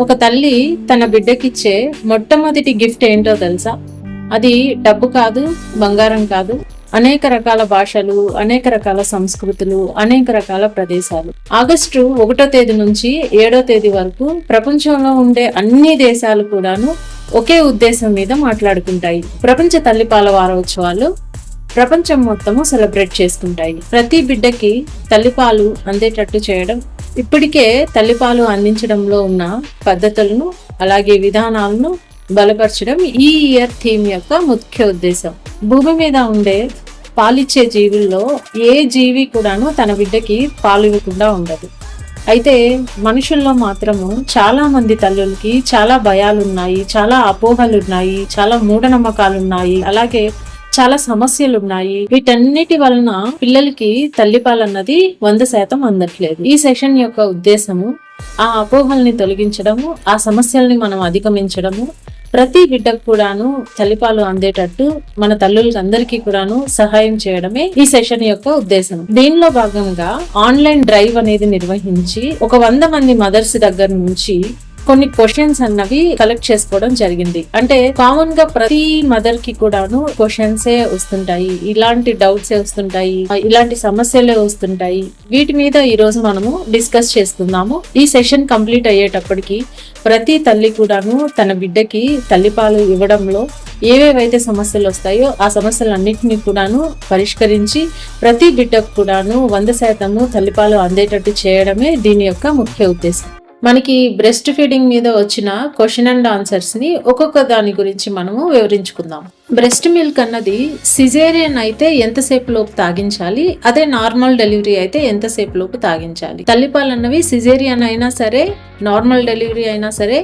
ఒక తల్లి తన బిడ్డకిచ్చే మొట్టమొదటి గిఫ్ట్ ఏంటో తెలుసా? అది డబ్బు కాదు, బంగారం కాదు, అనేక రకాల భాషలు, అనేక రకాల సంస్కృతులు, అనేక రకాల ప్రదేశాలు. ఆగస్టు 1వ తేదీ నుంచి 7వ తేదీ వరకు ప్రపంచంలో ఉండే అన్ని దేశాలు కూడాను ఒకే ఉద్దేశం మీద మాట్లాడుకుంటాయి. ప్రపంచ తల్లిపాల వారోత్సవాలు ప్రపంచం మొత్తము సెలబ్రేట్ చేసుకుంటాయి. ప్రతి బిడ్డకి తల్లిపాలు అందేటట్టు చేయడం, ఇప్పటికే తల్లిపాలు అందించడంలో ఉన్న పద్ధతులను అలాగే విధానాలను బలపరచడం ఈ ఇయర్ థీమ్ యొక్క ముఖ్య ఉద్దేశం. భూమి మీద ఉండే పాలిచ్చే జీవుల్లో ఏ జీవి కూడాను తన బిడ్డకి పాలు ఇవ్వకుండా ఉండదు. అయితే మనుషుల్లో మాత్రము చాలా మంది తల్లులకి చాలా భయాలున్నాయి, చాలా అపోహలున్నాయి, చాలా మూఢనమ్మకాలున్నాయి, అలాగే చాలా సమస్యలు ఉన్నాయి. వీటన్నిటి వలన పిల్లలకి తల్లిపాలన్నది 100% అందట్లేదు. ఈ సెషన్ యొక్క ఉద్దేశము ఆ అపోహల్ని తొలగించడము, ఆ సమస్యల్ని మనం అధిగమించడము, ప్రతి బిడ్డకు కూడాను తల్లిపాలు అందేటట్టు మన తల్లులకి అందరికీ కూడాను సహాయం చేయడమే ఈ సెషన్ యొక్క ఉద్దేశం. దీనిలో భాగంగా ఆన్లైన్ డ్రైవ్ అనేది నిర్వహించి 100 మంది మదర్స్ దగ్గర నుంచి కొన్ని క్వశ్చన్స్ అన్నవి కలెక్ట్ చేసుకోవడం జరిగింది. అంటే కామన్ గా ప్రతి మదర్ కి కూడాను క్వశ్చన్సే వస్తుంటాయి, ఇలాంటి డౌట్సే వస్తుంటాయి, ఇలాంటి సమస్యలే వస్తుంటాయి. వీటి మీద ఈ రోజు మనము డిస్కస్ చేసుకుందాము. ఈ సెషన్ కంప్లీట్ అయ్యేటప్పటికి ప్రతి తల్లి కూడాను తన బిడ్డకి తల్లిపాలు ఇవ్వడంలో ఏవేవైతే సమస్యలు వస్తాయో ఆ సమస్యలన్నింటినీ కూడాను పరిష్కరించి ప్రతి బిడ్డకు కూడాను 100% తల్లిపాలు అందేటట్టు చేయడమే దీని యొక్క ముఖ్య ఉద్దేశం. మనకి బ్రెస్ట్ ఫీడింగ్ మీద వచ్చిన క్వశ్చన్ అండ్ ఆన్సర్స్ ని ఒక్కొక్క దాని గురించి మనము వివరించుకుందాం. బ్రెస్ట్ మిల్క్ అన్నది సిజేరియన్ అయితే ఎంతసేపు లోపు తాగించాలి, అదే నార్మల్ డెలివరీ అయితే ఎంతసేపు లోపు తాగించాలి. తల్లిపాలు అన్నవి సిజేరియన్ అయినా సరే నార్మల్ డెలివరీ అయినా సరే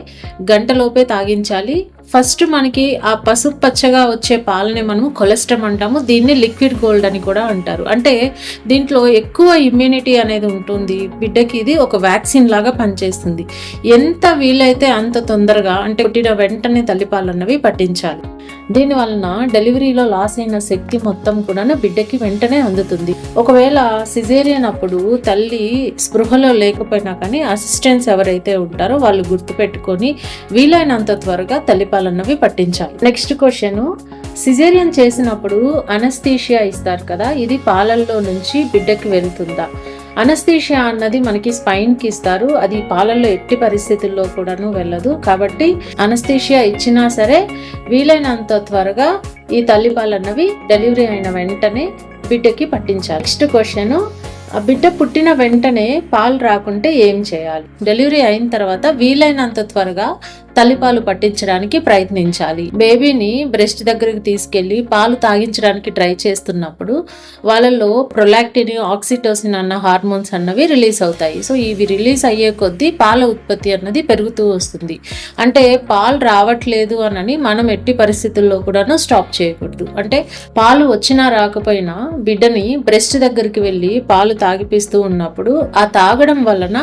గంటలోపే తాగించాలి. ఫస్ట్ మనకి ఆ పసుపు పచ్చగా వచ్చే పాలని మనము కొలెస్ట్రాల్ అంటాము. దీన్ని లిక్విడ్ గోల్డ్ అని కూడా అంటారు. అంటే దీంట్లో ఎక్కువ ఇమ్యూనిటీ అనేది ఉంటుంది. బిడ్డకి ఇది ఒక వ్యాక్సిన్ లాగా పనిచేస్తుంది. ఎంత వీలైతే అంత తొందరగా, అంటే పుట్టిన వెంటనే తల్లిపాలు అన్నవి పట్టించాలి. దీని వలన డెలివరీలో లాస్ అయిన శక్తి మొత్తం కూడా బిడ్డకి వెంటనే అందుతుంది. ఒకవేళ సిజేరియన్ అప్పుడు తల్లి స్పృహలో లేకపోయినా కానీ అసిస్టెంట్స్ ఎవరైతే ఉంటారో వాళ్ళు గుర్తుపెట్టుకొని వీలైనంత త్వరగా తల్లిపాలన్నవి పట్టించాలి. నెక్స్ట్ క్వశ్చన్, సిజేరియన్ చేసినప్పుడు అనస్థీషియా ఇస్తారు కదా, ఇది పాలల్లో నుంచి బిడ్డకి వెళ్తుందా? అనస్థీషియా అన్నది మనకి స్పైన్ కి ఇస్తారు, అది పాలల్లో ఎట్టి పరిస్థితుల్లో కూడాను వెళ్ళదు. కాబట్టి అనస్థీషియా ఇచ్చినా సరే వీలైనంత త్వరగా ఈ తల్లిపాలు అన్నవి డెలివరీ అయిన వెంటనే బిడ్డకి పట్టించాలి. నెక్స్ట్ క్వశ్చన్, ఆ బిడ్డ పుట్టిన వెంటనే పాలు రాకుంటే ఏం చేయాలి? డెలివరీ అయిన తర్వాత వీలైనంత త్వరగా తల్లిపాలు పట్టించడానికి ప్రయత్నించాలి. బేబీని బ్రెస్ట్ దగ్గరికి తీసుకెళ్లి పాలు తాగించడానికి ట్రై చేస్తున్నప్పుడు వాళ్ళలో ప్రొలాక్టిన్, ఆక్సిటోసిన్ అన్న హార్మోన్స్ అన్నవి రిలీజ్ అవుతాయి. సో ఇవి రిలీజ్ అయ్యే కొద్దీ పాల ఉత్పత్తి అన్నది పెరుగుతూ వస్తుంది. అంటే పాలు రావట్లేదు అని మనం ఎట్టి పరిస్థితుల్లో కూడాను స్టాప్ చేయకూడదు. అంటే పాలు వచ్చినా రాకపోయినా బిడ్డని బ్రెస్ట్ దగ్గరికి వెళ్ళి పాలు తాగిపిస్తూ ఉన్నప్పుడు ఆ తాగడం వలన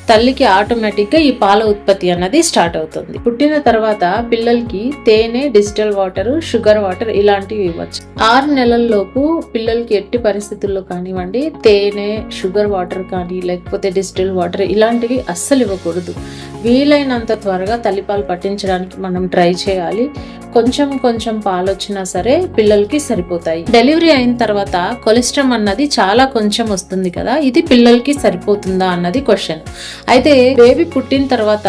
తల్లికి ఆటోమేటిక్గా ఈ పాల ఉత్పత్తి అన్నది స్టార్ట్ అవుతుంది. పుట్టిన తర్వాత పిల్లలకి తేనె, డిస్టిల్ వాటర్, షుగర్ వాటర్ ఇలాంటివి ఇవ్వచ్చు. 6 నెలల్లోపు పిల్లలకి ఎట్టి పరిస్థితుల్లో కానివ్వండి తేనె, షుగర్ వాటర్ కానీ లేకపోతే డిస్టిల్ వాటర్ ఇలాంటివి అస్సలు ఇవ్వకూడదు. వీలైనంత త్వరగా తల్లిపాలు పట్టించడానికి మనం ట్రై చేయాలి. కొంచెం పాలు వచ్చినా సరే పిల్లలకి సరిపోతాయి. డెలివరీ అయిన తర్వాత కొలెస్ట్రాల్ అన్నది చాలా కొంచెం వస్తుంది కదా, ఇది పిల్లలకి సరిపోతుందా అన్నది క్వశ్చన్. అయితే బేబీ పుట్టిన తర్వాత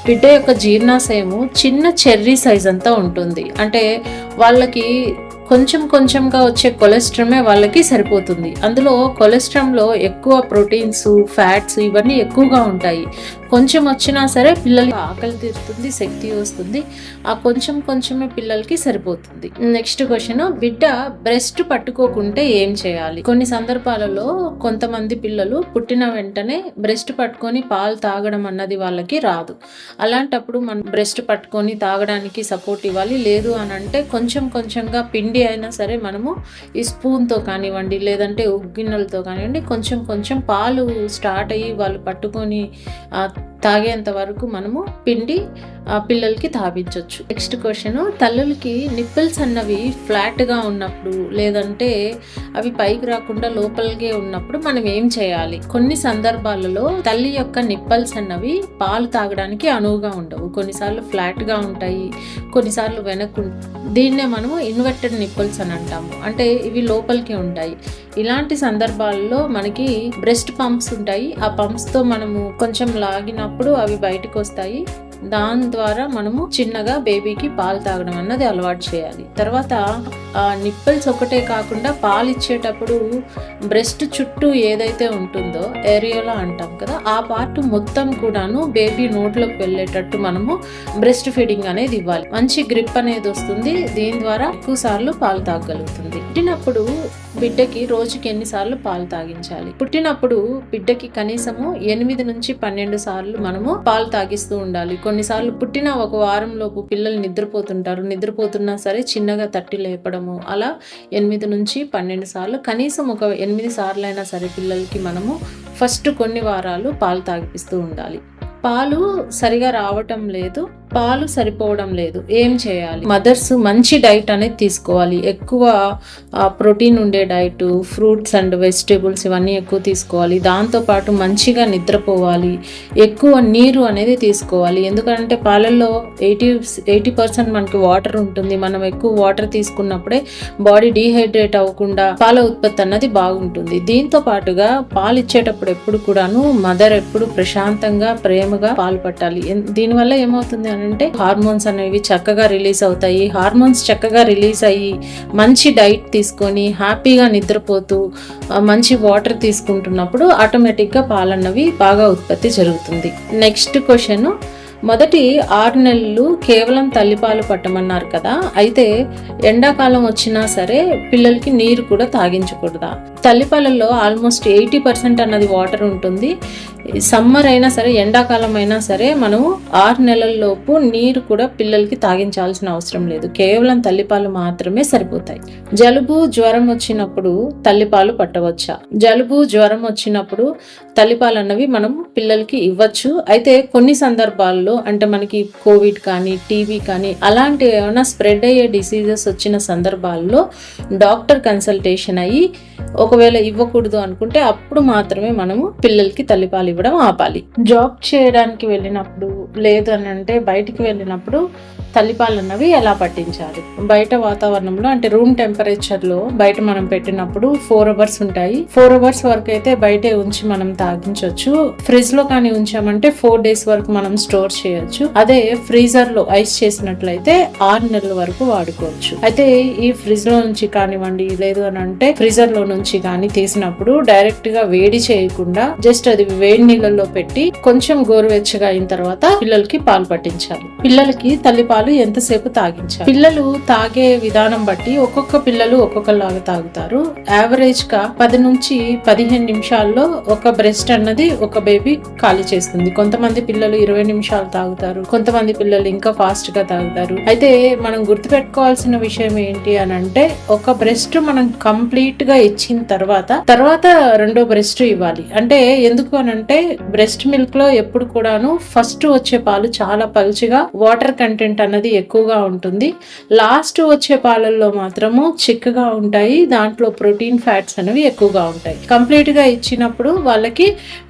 బిడ్డ యొక్క జీర్ణాశయము చిన్న చెర్రీ సైజ్ అంతా ఉంటుంది. అంటే వాళ్ళకి కొంచెంగా వచ్చే కొలెస్ట్రామే వాళ్ళకి సరిపోతుంది. అందులో కొలెస్ట్రాల్లో ఎక్కువ ప్రోటీన్స్, ఫ్యాట్స్ ఇవన్నీ ఎక్కువగా ఉంటాయి. కొంచెం వచ్చినా సరే పిల్లలకి ఆకలి తీరుతుంది, శక్తి వస్తుంది. ఆ కొంచెమే పిల్లలకి సరిపోతుంది. నెక్స్ట్ క్వశ్చన్, బిడ్డ బ్రెస్ట్ పట్టుకోకుంటే ఏం చేయాలి? కొన్ని సందర్భాలలో కొంతమంది పిల్లలు పుట్టిన వెంటనే బ్రెస్ట్ పట్టుకొని పాలు తాగడం అన్నది వాళ్ళకి రాదు. అలాంటప్పుడు మనం బ్రెస్ట్ పట్టుకొని తాగడానికి సపోర్ట్ ఇవ్వాలి. లేదు అని అంటే కొంచెంగా పిండి బేబీ అయినా సరే మనము ఈ స్పూన్తో కానివ్వండి, లేదంటే ఉగ్గిన్నెలతో కానివ్వండి, కొంచెం కొంచెం పాలు స్టార్ట్ అయ్యి వాళ్ళు పట్టుకొని తాగేంత వరకు మనము పిండి పిల్లలకి తాపించవచ్చు. నెక్స్ట్ క్వశ్చన్, తల్లులకి నిప్పుల్స్ అన్నవి ఫ్లాట్గా ఉన్నప్పుడు లేదంటే అవి పైకి రాకుండా లోపలికే ఉన్నప్పుడు మనం ఏం చేయాలి? కొన్ని సందర్భాలలో తల్లి యొక్క నిప్పల్స్ అన్నవి పాలు తాగడానికి అనువుగా ఉండవు. కొన్నిసార్లు ఫ్లాట్గా ఉంటాయి, కొన్నిసార్లు వెనక్కు. దీన్నే మనము ఇన్వర్టెడ్ నిప్పల్స్ అని అంటాము. అంటే ఇవి లోపలికి ఉంటాయి. ఇలాంటి సందర్భాల్లో మనకి బ్రెస్ట్ పంప్స్ ఉంటాయి. ఆ పంప్స్తో మనము కొంచెం లాగినప్పుడు అవి బయటకు వస్తాయి. దాని ద్వారా మనము చిన్నగా బేబీకి పాలు తాగడం అన్నది అలవాటు చేయాలి. తర్వాత నిప్పల్స్ ఒకటే కాకుండా పాలు ఇచ్చేటప్పుడు బ్రెస్ట్ చుట్టూ ఏదైతే ఉంటుందో ఏరియోలా అంటాం కదా, ఆ పార్ట్ మొత్తం కూడాను బేబీ నోట్లోకి వెళ్ళేటట్టు మనము బ్రెస్ట్ ఫీడింగ్ అనేది ఇవ్వాలి. మంచి గ్రిప్ అనేది వస్తుంది. దీని ద్వారా ఎక్కువ సార్లు పాలు తాగగలుగుతుంది. పుట్టినప్పుడు బిడ్డకి రోజుకి ఎన్నిసార్లు పాలు తాగించాలి? పుట్టినప్పుడు బిడ్డకి కనీసము 8 నుంచి 12 సార్లు మనము పాలు తాగిస్తూ ఉండాలి. కొన్నిసార్లు పుట్టిన ఒక వారం లోపు పిల్లలు నిద్రపోతున్నా సరే చిన్నగా తట్టి లేపడము, అలా 8 నుంచి 12 సార్లు, కనీసం ఒక 8 సార్లు అయినా సరే పిల్లలకి మనము ఫస్ట్ కొన్ని వారాలు పాలు తాగిపిస్తూ ఉండాలి. పాలు సరిగా రావటం లేదు, పాలు సరిపోవడం లేదు, ఏం చేయాలి? మదర్స్ మంచి డైట్ అనేది తీసుకోవాలి. ఎక్కువ ప్రోటీన్ ఉండే డైట్, ఫ్రూట్స్ అండ్ వెజిటేబుల్స్ ఇవన్నీ ఎక్కువ తీసుకోవాలి. దాంతోపాటు మంచిగా నిద్రపోవాలి, ఎక్కువ నీరు అనేది తీసుకోవాలి. ఎందుకంటే పాలల్లో 80% మనకి వాటర్ ఉంటుంది. మనం ఎక్కువ వాటర్ తీసుకున్నప్పుడే బాడీ డీహైడ్రేట్ అవ్వకుండా పాల ఉత్పత్తి అన్నది బాగుంటుంది. దీంతో పాటుగా పాలు ఇచ్చేటప్పుడు ఎప్పుడు కూడాను మదర్ ఎప్పుడు ప్రశాంతంగా ప్రేమగా పాలు పట్టాలి. దీనివల్ల ఏమవుతుంది అంటే హార్మోన్స్ అనేవి చక్కగా రిలీజ్ అవుతాయి. హార్మోన్స్ చక్కగా రిలీజ్ అయ్యి మంచి డైట్ తీసుకొని హ్యాపీగా నిద్రపోతూ మంచి వాటర్ తీసుకుంటున్నప్పుడు ఆటోమేటిక్గా పాలన్నవి బాగా ఉత్పత్తి జరుగుతుంది. నెక్స్ట్ క్వశ్చన్, మొదటి 6 నెలలు కేవలం తల్లిపాలు పట్టమన్నారు కదా, అయితే ఎండాకాలం వచ్చినా సరే పిల్లలకి నీరు కూడా తాగించకూడదా? తల్లిపాలలో ఆల్మోస్ట్ 80% అన్నది వాటర్ ఉంటుంది. సమ్మర్ అయినా సరే ఎండాకాలం అయినా సరే మనము 6 నెలల లోపు నీరు కూడా పిల్లలకి తాగించాల్సిన అవసరం లేదు. కేవలం తల్లిపాలు మాత్రమే సరిపోతాయి. జలుబు జ్వరం వచ్చినప్పుడు తల్లిపాలు పట్టవచ్చా? జలుబు జ్వరం వచ్చినప్పుడు తల్లిపాలు అన్నవి మనం పిల్లలకి ఇవ్వచ్చు. అయితే కొన్ని సందర్భాల్లో అంటే మనకి కోవిడ్ కానీ టీబీ కానీ అలాంటి ఏమైనా స్ప్రెడ్ అయ్యే డిసీజెస్ వచ్చిన సందర్భాల్లో డాక్టర్ కన్సల్టేషన్ అయ్యి ఒకవేళ ఇవ్వకూడదు అనుకుంటే అప్పుడు మాత్రమే మనము పిల్లలకి తల్లిపాలు ఇవ్వడం ఆపాలి. జాబ్ చేయడానికి వెళ్ళినప్పుడు లేదు అని అంటే బయటికి వెళ్ళినప్పుడు తల్లిపాలు అన్నవి ఎలా పట్టించాలి? బయట వాతావరణంలో అంటే రూమ్ టెంపరేచర్లో బయట మనం పెట్టినప్పుడు 4 hours ఉంటాయి. 4 hours వరకు అయితే బయటే ఉంచి మనం తాగించవచ్చు. ఫ్రిడ్జ్ లో కానీ ఉంచామంటే 4 days వరకు మనం స్టోర్ చేయొచ్చు. అదే ఫ్రీజర్ లో ఐస్ చేసినట్లయితే 6 నెలల వరకు వాడుకోవచ్చు. అయితే ఈ ఫ్రిడ్జ్ లో నుంచి కానివ్వండి లేదు అని అంటే ఫ్రీజర్ లో నుంచి కానీ తీసినప్పుడు డైరెక్ట్ గా వేడి చేయకుండా జస్ట్ అది వేడి నీళ్ళల్లో పెట్టి కొంచెం గోరువెచ్చగా అయిన తర్వాత పిల్లలకి పాలు పట్టించాలి. పిల్లలకి తల్లిపాలు ఎంతసేపు తాగించాలి? పిల్లలు తాగే విధానం బట్టి ఒక్కొక్క పిల్లలు ఒక్కొక్కలాగా తాగుతారు. యావరేజ్ గా 10 నుంచి 15 నిమిషాల్లో ఒక బ్రెస్ట్ అన్నది ఒక బేబీ ఖాళీ చేస్తుంది. కొంతమంది పిల్లలు 20 నిమిషాలు తాగుతారు, కొంతమంది పిల్లలు ఇంకా ఫాస్ట్ గా తాగుతారు. అయితే మనం గుర్తుపెట్టుకోవాల్సిన విషయం ఏంటి అని అంటే ఒక బ్రెస్ట్ మనం కంప్లీట్ గా ఇచ్చిన తర్వాత రెండో బ్రెస్ట్ ఇవ్వాలి. అంటే ఎందుకు అని అంటే బ్రెస్ట్ మిల్క్ లో ఎప్పుడు కూడాను ఫస్ట్ వచ్చే పాలు చాలా పలుచగా వాటర్ కంటెంట్ అన్నది ఎక్కువగా ఉంటుంది. లాస్ట్ వచ్చే పాలల్లో మాత్రము చిక్కగా ఉంటాయి. దాంట్లో ప్రోటీన్ ఫ్యాట్స్ అనేవి ఎక్కువగా ఉంటాయి. కంప్లీట్ గా ఇచ్చినప్పుడు వాళ్ళకి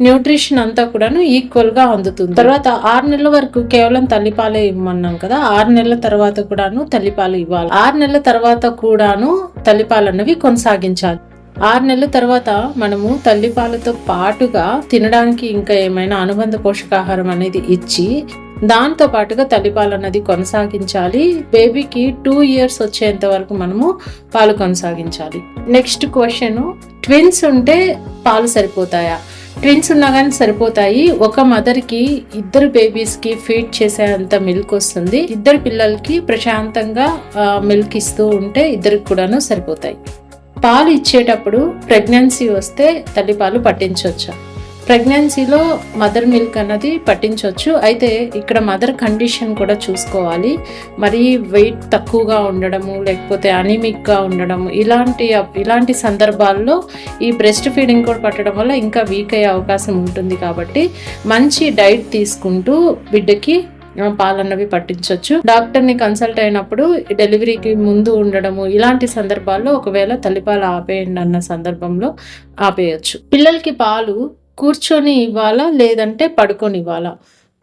న్యూట్రిషన్ అంతా కూడాను ఈక్వల్ గా అందుతుంది. తర్వాత 6 నెలల వరకు కేవలం తల్లిపాలే ఇవ్వమన్నాం కదా, 6 నెలల తర్వాత కూడాను తల్లిపాలు ఇవ్వాలి. 6 నెలల తర్వాత కూడాను తల్లిపాలు అన్నవి కొనసాగించాలి. 6 నెలల తర్వాత మనము తల్లిపాలతో పాటుగా తినడానికి ఇంకా ఏమైనా అనుబంధ పోషకాహారం అనేది ఇచ్చి దాంతో పాటుగా తల్లిపాలు అన్నది కొనసాగించాలి. బేబీకి 2 years వచ్చేంత వరకు మనము పాలు కొనసాగించాలి. నెక్స్ట్ క్వశ్చన్, ట్విన్స్ ఉంటే పాలు సరిపోతాయా? ట్విన్స్ ఉన్నా కానీ సరిపోతాయి. ఒక మదర్కి 2 బేబీస్కి ఫీడ్ చేసేంత మిల్క్ వస్తుంది. 2 పిల్లలకి ప్రశాంతంగా మిల్క్ ఇస్తూ ఉంటే 2కి కూడాను సరిపోతాయి. పాలు ఇచ్చేటప్పుడు ప్రెగ్నెన్సీ వస్తే తల్లిపాలు పట్టించవచ్చా? ప్రెగ్నెన్సీలో మదర్ మిల్క్ అన్నది పట్టించవచ్చు. అయితే ఇక్కడ మదర్ కండిషన్ కూడా చూసుకోవాలి. మరి వెయిట్ తక్కువగా ఉండడము, లేకపోతే అనీమిక్గా ఉండడము, ఇలాంటి సందర్భాల్లో ఈ బ్రెస్ట్ ఫీడింగ్ కూడా పట్టడం వల్ల ఇంకా వీక్ అయ్యే అవకాశం ఉంటుంది. కాబట్టి మంచి డైట్ తీసుకుంటూ బిడ్డకి పాలన్నవి పట్టించవచ్చు. డాక్టర్ని కన్సల్ట్ అయినప్పుడు డెలివరీకి ముందు ఉండడము, ఇలాంటి సందర్భాల్లో ఒకవేళ తల్లిపాలు ఆపేయండి అన్న సందర్భంలో ఆపేయచ్చు. పిల్లలకి పాలు కూర్చొని ఇవ్వాలా లేదంటే పడుకొని ఇవ్వాలా?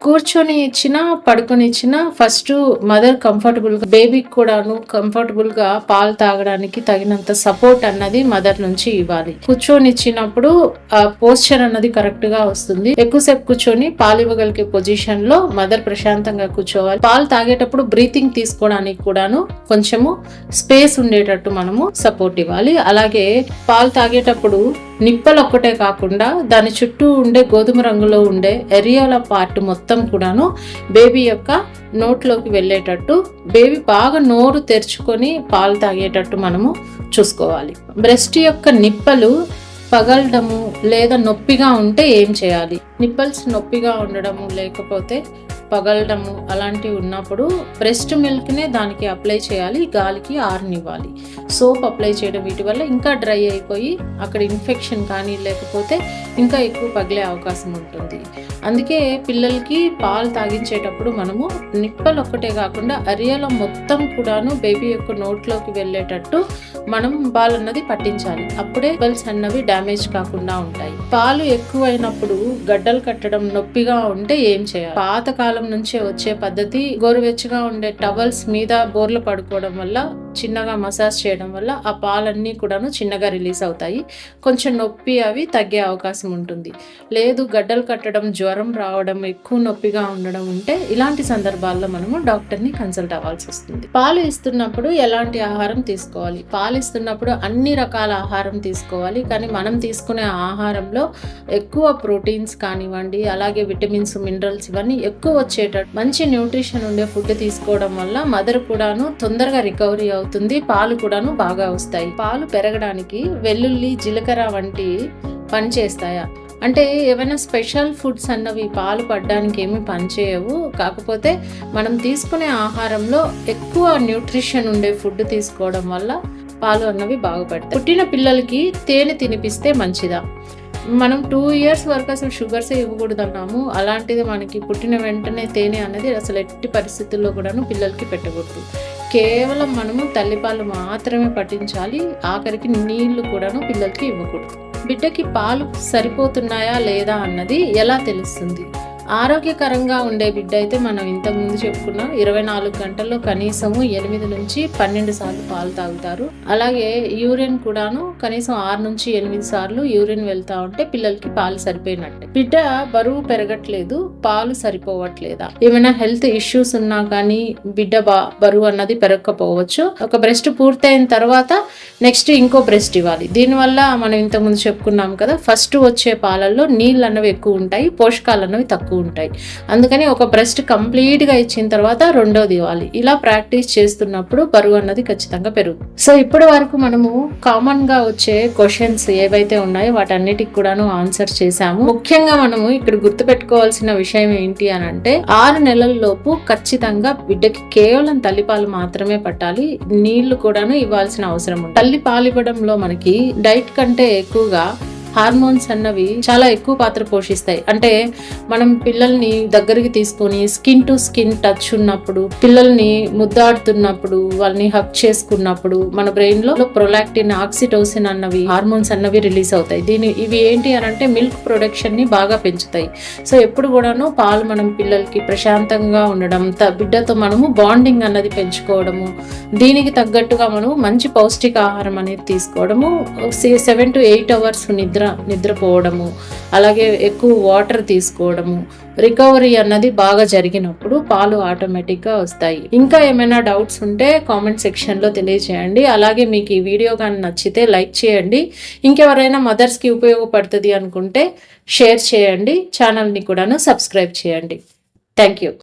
కూర్చొని ఇచ్చినా పడుకొని ఇచ్చినా ఫస్ట్ మదర్ కంఫర్టబుల్గా, బేబీకి కూడాను కంఫర్టబుల్గా పాలు తాగడానికి తగినంత సపోర్ట్ అన్నది మదర్ నుంచి ఇవ్వాలి. కూర్చొని ఇచ్చినప్పుడు ఆ పోస్చర్ అన్నది కరెక్ట్ గా వస్తుంది. ఎక్కువసేపు కూర్చొని పాలు ఇవ్వగలిగే పొజిషన్ లో మదర్ ప్రశాంతంగా కూర్చోవాలి. పాలు తాగేటప్పుడు బ్రీతింగ్ తీసుకోవడానికి కూడాను కొంచెము స్పేస్ ఉండేటట్టు మనము సపోర్ట్ ఇవ్వాలి. అలాగే పాలు తాగేటప్పుడు నిప్పలు ఒక్కటే కాకుండా దాని చుట్టూ ఉండే గోధుమ రంగులో ఉండే ఎరియోల పార్ట్ మొత్తం కూడాను బేబీ యొక్క నోట్లోకి వెళ్ళేటట్టు, బేబీ బాగా నోరు తెరుచుకొని పాలు తాగేటట్టు మనము చూసుకోవాలి. బ్రెస్ట్ యొక్క నిప్పలు పగలడము లేదా నొప్పిగా ఉంటే ఏం చేయాలి? నిప్పల్స్ నొప్పిగా ఉండడము లేకపోతే పగలడము అలాంటివి ఉన్నప్పుడు బ్రెస్ట్ మిల్క్నే దానికి అప్లై చేయాలి, గాలికి ఆరనివ్వాలి. సోప్ అప్లై చేయడం వీటి వల్ల ఇంకా డ్రై అయిపోయి అక్కడ ఇన్ఫెక్షన్ కానీ లేకపోతే ఇంకా ఎక్కువ పగిలే అవకాశం ఉంటుంది. అందుకే పిల్లలకి పాలు తాగించేటప్పుడు మనము నిప్పలు ఒక్కటే కాకుండా అరియాలో మొత్తం కూడాను బేబీ యొక్క నోట్లోకి వెళ్ళేటట్టు మనం పాలు అన్నది పట్టించాలి. అప్పుడే బల్స్ అన్నవి డ్యామేజ్ కాకుండా ఉంటాయి. పాలు ఎక్కువైనప్పుడు గడ్డలు కట్టడం నొప్పిగా ఉంటే ఏం చేయాలి? పాత కాలం నుంచే వచ్చే పద్ధతి, గోరువెచ్చగా ఉండే టవల్స్ మీద బోర్లు పడుకోవడం వల్ల, చిన్నగా మసాజ్ చేయడం వల్ల ఆ పాలన్నీ కూడాను చిన్నగా రిలీజ్ అవుతాయి. కొంచెం నొప్పి అవి తగ్గే అవకాశం ఉంటుంది. లేదు గడ్డలు కట్టడం, జ్వరం రావడం, ఎక్కువ నొప్పిగా ఉండడం ఉంటే ఇలాంటి సందర్భాల్లో మనము డాక్టర్ని కన్సల్ట్ అవ్వాల్సి వస్తుంది. పాలు ఇస్తున్నప్పుడు ఎలాంటి ఆహారం తీసుకోవాలి? పాలు ఇస్తున్నప్పుడు అన్ని రకాల ఆహారం తీసుకోవాలి. కానీ మనం తీసుకునే ఆహారంలో ఎక్కువ ప్రోటీన్స్ కానివ్వండి, అలాగే విటమిన్స్, మినరల్స్ ఇవన్నీ ఎక్కువ వచ్చేటట్టు మంచి న్యూట్రిషన్ ఉండే ఫుడ్ తీసుకోవడం వల్ల మదర్ కూడాను తొందరగా రికవరీ అవుతుంది. పాలు కూడాను బాగా వస్తాయి. పాలు పెరగడానికి వెల్లుల్లి, జీలకర్ర వంటి పని చేస్తాయా అంటే ఏమైనా స్పెషల్ ఫుడ్స్ అన్నవి పాలు పడడానికి ఏమి పనిచేయవు. కాకపోతే మనం తీసుకునే ఆహారంలో ఎక్కువ న్యూట్రిషన్ ఉండే ఫుడ్ తీసుకోవడం వల్ల పాలు అన్నవి బాగుపడతాయి. పుట్టిన పిల్లలకి తేనె తినిపిస్తే మంచిదా? మనం 2 years వరకు అసలు షుగర్సే ఇవ్వకూడదు అన్నాము. అలాంటిది మనకి పుట్టిన వెంటనే తేనె అనేది అసలు ఎట్టి పరిస్థితుల్లో కూడాను పిల్లలకి పెట్టకూడదు. కేవలం మనము తల్లిపాలు మాత్రమే పట్టించాలి. ఆఖరికి నీళ్లు కూడాను పిల్లలకి ఇవ్వకూడదు. బిడ్డకి పాలు సరిపోతున్నాయా లేదా అన్నది ఎలా తెలుస్తుంది? ఆరోగ్యకరంగా ఉండే బిడ్డ అయితే మనం ఇంతకుముందు చెప్పుకున్నాం 24 గంటల్లో కనీసము 8 నుంచి 12 సార్లు పాలు తాగుతారు. అలాగే యూరిన్ కూడాను కనీసం 6 నుంచి 8 సార్లు యూరిన్ వెళ్తా ఉంటే పిల్లలకి పాలు సరిపోయినట్టే. బిడ్డ బరువు పెరగట్లేదు, పాలు సరిపోవట్లేదా? ఏమైనా హెల్త్ ఇష్యూస్ ఉన్నా కానీ బిడ్డ బరువు అన్నది పెరగకపోవచ్చు. ఒక బ్రెస్ట్ పూర్తయిన తర్వాత నెక్స్ట్ ఇంకో బ్రెస్ట్ ఇవ్వాలి. దీనివల్ల మనం ఇంతకుముందు చెప్పుకున్నాం కదా, ఫస్ట్ వచ్చే పాలల్లో నీళ్ళు అన్నవి ఎక్కువ ఉంటాయి, పోషకాలు అన్నవి తక్కువ ఉంటాయి. అందుకని ఒక బ్రెస్ట్ కంప్లీట్ గా ఇచ్చిన తర్వాత రెండోది ఇవ్వాలి. ఇలా ప్రాక్టీస్ చేస్తున్నప్పుడు బరువు అన్నది ఖచ్చితంగా పెరుగుతుంది. సో ఇప్పటి వరకు మనము కామన్ గా వచ్చే క్వశ్చన్స్ ఏవైతే ఉన్నాయో వాటన్నిటికి కూడాను ఆన్సర్ చేశాము. ముఖ్యంగా మనము ఇక్కడ గుర్తుపెట్టుకోవాల్సిన విషయం ఏంటి అని అంటే 6 నెలల లోపు ఖచ్చితంగా బిడ్డకి కేవలం తల్లిపాలు మాత్రమే పట్టాలి. నీళ్లు కూడాను ఇవ్వాల్సిన అవసరం ఉంది. తల్లి పాలు ఇవ్వడంలో మనకి డైట్ కంటే ఎక్కువగా హార్మోన్స్ అన్నవి చాలా ఎక్కువ పాత్ర పోషిస్తాయి. అంటే మనం పిల్లల్ని దగ్గరికి తీసుకొని స్కిన్ టు స్కిన్ టచ్ ఉన్నప్పుడు, పిల్లల్ని ముద్దాడుతున్నప్పుడు, వాళ్ళని హక్ చేసుకున్నప్పుడు మన బ్రెయిన్ లో ప్రొలాక్టిన్, ఆక్సిటోసిన్ అన్నవి హార్మోన్స్ అన్నవి రిలీజ్ అవుతాయి. ఇవి ఏంటి అని అంటే మిల్క్ ప్రొడక్షన్ ని బాగా పెంచుతాయి. సో ఎప్పుడు కూడాను పాలు మనం పిల్లలకి ప్రశాంతంగా ఉండడం, బిడ్డతో మనము బాండింగ్ అన్నది పెంచుకోవడము, దీనికి తగ్గట్టుగా మనం మంచి పౌష్టికాహారం అనేది తీసుకోవడము, 7 to 8 hours నిద్రపోవడము, అలాగే ఎక్కువ వాటర్ తీసుకోవడము, రికవరీ అన్నది బాగా జరిగినప్పుడు పాలు ఆటోమేటిక్గా వస్తాయి. ఇంకా ఏమైనా డౌట్స్ ఉంటే కామెంట్ సెక్షన్లో తెలియజేయండి. అలాగే మీకు ఈ వీడియో కానీ నచ్చితే లైక్ చేయండి. ఇంకెవరైనా మదర్స్కి ఉపయోగపడుతుంది అనుకుంటే షేర్ చేయండి. ఛానల్ని కూడాను సబ్స్క్రైబ్ చేయండి. Thank you.